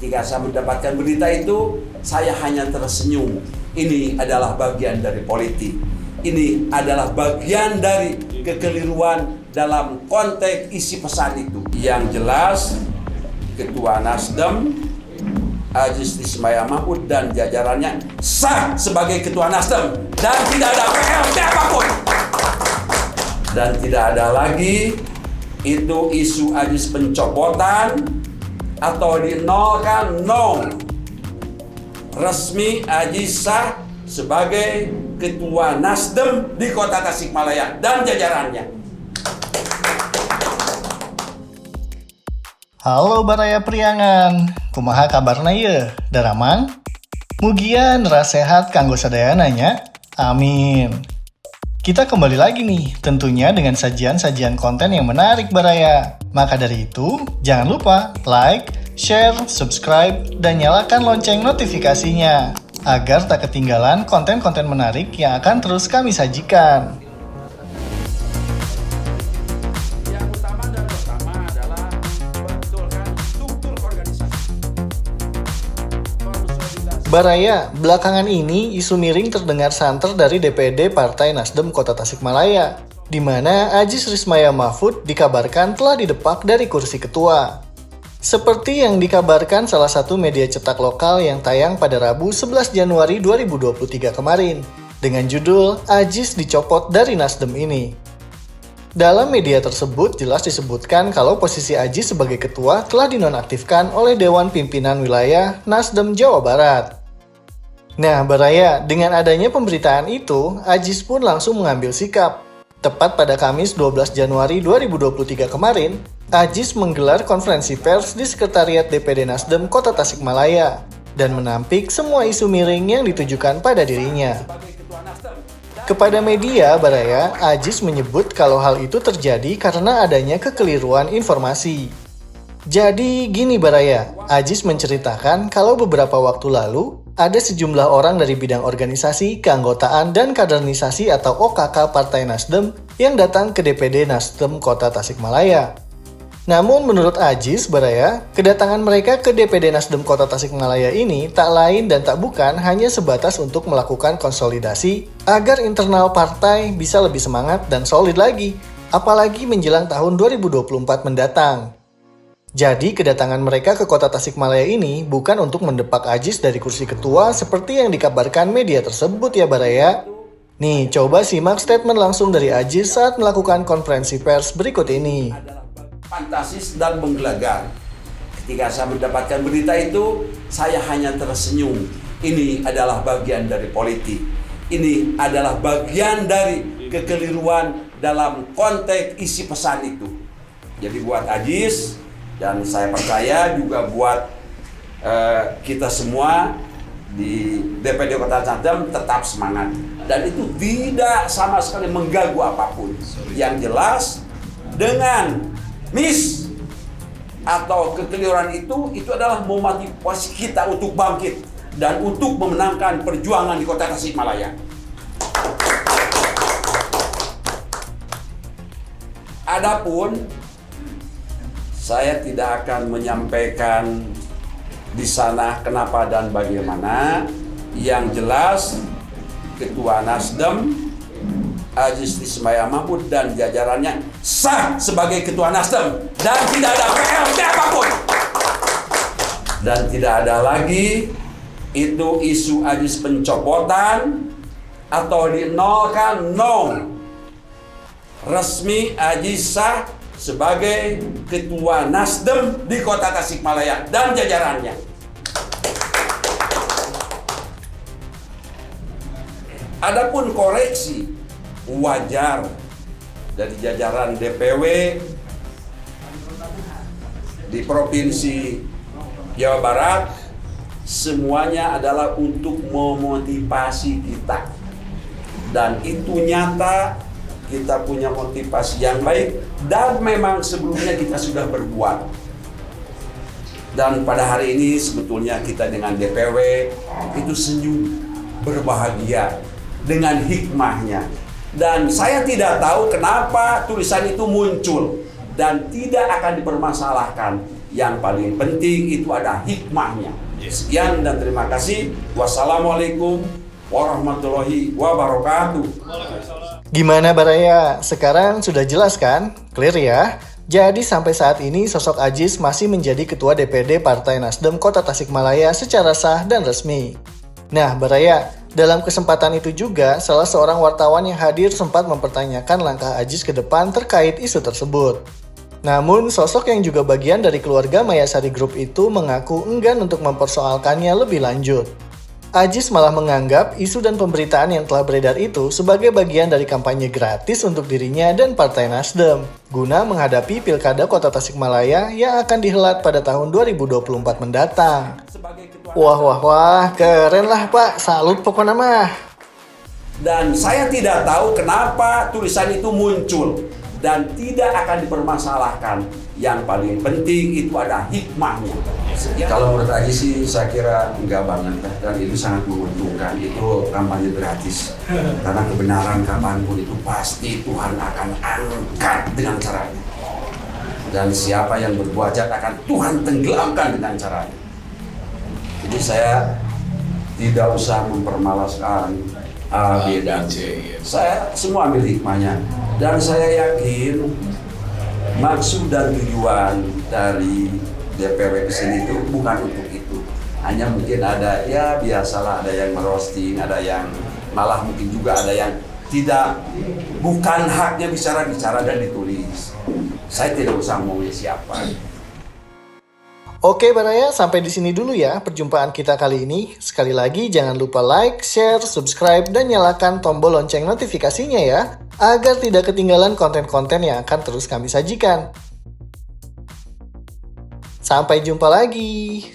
Ketika saya mendapatkan berita itu, saya hanya tersenyum. Ini adalah bagian dari politik. Ini adalah bagian dari kekeliruan dalam konteks isi pesan itu. Yang jelas, Ketua Nasdem Aziz Ismail Mahfud dan jajarannya sah sebagai Ketua Nasdem dan tidak ada PLT apapun. Dan tidak ada lagi itu isu Aziz pencopotan atau dinolkan, no. Resmi Aziz sah sebagai Ketua Nasdem di Kota Tasikmalaya dan jajarannya. Halo Baraya Priangan, kumaha kabarna ye? Daramang? Mugian rasehat kanggo sadayananya? Amin. Kita kembali lagi nih, tentunya dengan sajian-sajian konten yang menarik Baraya. Maka dari itu, jangan lupa like, share, subscribe, dan nyalakan lonceng notifikasinya agar tak ketinggalan konten-konten menarik yang akan terus kami sajikan. Baraya, belakangan ini isu miring terdengar santer dari DPD Partai Nasdem Kota Tasikmalaya, di mana Aziz Ismail Mahfud dikabarkan telah didepak dari kursi ketua. Seperti yang dikabarkan salah satu media cetak lokal yang tayang pada Rabu 11 Januari 2023 kemarin, dengan judul Aziz dicopot dari Nasdem ini. Dalam media tersebut jelas disebutkan kalau posisi Aziz sebagai ketua telah dinonaktifkan oleh Dewan Pimpinan Wilayah Nasdem Jawa Barat. Nah, Baraya, dengan adanya pemberitaan itu, Aziz pun langsung mengambil sikap. Tepat pada Kamis 12 Januari 2023 kemarin, Aziz menggelar konferensi pers di Sekretariat DPD Nasdem Kota Tasikmalaya dan menampik semua isu miring yang ditujukan pada dirinya. Kepada media, Baraya, Aziz menyebut kalau hal itu terjadi karena adanya kekeliruan informasi. Jadi gini Baraya, Aziz menceritakan kalau beberapa waktu lalu, ada sejumlah orang dari bidang organisasi, keanggotaan, dan kaderisasi atau OKK Partai Nasdem yang datang ke DPD Nasdem Kota Tasikmalaya. Namun menurut Aziz, Baraya, kedatangan mereka ke DPD Nasdem Kota Tasikmalaya ini tak lain dan tak bukan hanya sebatas untuk melakukan konsolidasi agar internal partai bisa lebih semangat dan solid lagi, apalagi menjelang tahun 2024 mendatang. Jadi kedatangan mereka ke Kota Tasikmalaya ini bukan untuk mendepak Aziz dari kursi ketua seperti yang dikabarkan media tersebut ya Baraya. Nih, coba simak statement langsung dari Aziz saat melakukan konferensi pers berikut ini. Fantastis dan menggelagar. Ketika saya mendapatkan berita itu, saya hanya tersenyum. Ini adalah bagian dari politik. Ini adalah bagian dari kekeliruan dalam konteks isi pesan itu. Jadi buat Aziz, dan saya percaya juga buat kita semua di DPD Kota Nasdem tetap semangat. Dan itu tidak sama sekali mengganggu apapun. Yang jelas, dengan miss atau kekeliruan itu adalah memotivasi kita untuk bangkit dan untuk memenangkan perjuangan di Kota Tasikmalaya. Adapun saya tidak akan menyampaikan di sana kenapa dan bagaimana. Yang jelas, Ketua Nasdem Aziz Ismail Mahfud dan jajarannya sah sebagai Ketua Nasdem dan tidak ada PLT apapun. Dan tidak ada lagi itu isu Aziz pencopotan atau dinolkan, no. Resmi Aziz sah sebagai Ketua Nasdem di Kota Tasikmalaya dan jajarannya. Adapun koreksi wajar dari jajaran DPW di Provinsi Jawa Barat, semuanya adalah untuk memotivasi kita. Dan itu nyata, kita punya motivasi yang baik dan memang sebelumnya kita sudah berbuat. Dan pada hari ini sebetulnya kita dengan DPW itu senyum, berbahagia dengan hikmahnya. Dan saya tidak tahu kenapa tulisan itu muncul dan tidak akan dipermasalahkan. yang paling penting itu ada hikmahnya. Sekian dan terima kasih. Wassalamualaikum warahmatullahi wabarakatuh. Gimana Baraya? Sekarang sudah jelas kan? Clear ya? Jadi sampai saat ini sosok Ajis masih menjadi Ketua DPD Partai Nasdem Kota Tasikmalaya secara sah dan resmi. Nah Baraya, dalam kesempatan itu juga salah seorang wartawan yang hadir sempat mempertanyakan langkah Ajis ke depan terkait isu tersebut. Namun sosok yang juga bagian dari keluarga Mayasari Group itu mengaku enggan untuk mempersoalkannya lebih lanjut. Ajis malah menganggap isu dan pemberitaan yang telah beredar itu sebagai bagian dari kampanye gratis untuk dirinya dan Partai Nasdem, guna menghadapi Pilkada Kota Tasikmalaya yang akan dihelat pada tahun 2024 mendatang. Wah, keren lah Pak, salut pokoknya mah. Dan saya tidak tahu kenapa tulisan itu muncul dan tidak akan dipermasalahkan. Yang paling penting itu ada hikmahnya. Kalau menurut Aji sih saya kira enggak banget, dan itu sangat menguntungkan. Itu kampanye gratis, karena kebenaran kapanpun itu pasti Tuhan akan angkat dengan caranya, dan siapa yang berbuat jahat akan Tuhan tenggelamkan dengan caranya. Jadi saya tidak usah mempermalaskan A, B, dan C. Saya semua ambil hikmahnya, dan saya yakin maksud dan tujuan dari DPW kesini itu bukan untuk itu. Hanya mungkin ada, ya biasalah, ada yang merosting, ada yang malah mungkin juga ada yang tidak, bukan haknya bicara dan ditulis. Saya tidak usah ngomongin siapa. Oke Baraya, sampai di sini dulu ya perjumpaan kita kali ini. Sekali lagi jangan lupa like, share, subscribe, dan nyalakan tombol lonceng notifikasinya ya, agar tidak ketinggalan konten-konten yang akan terus kami sajikan. Sampai jumpa lagi.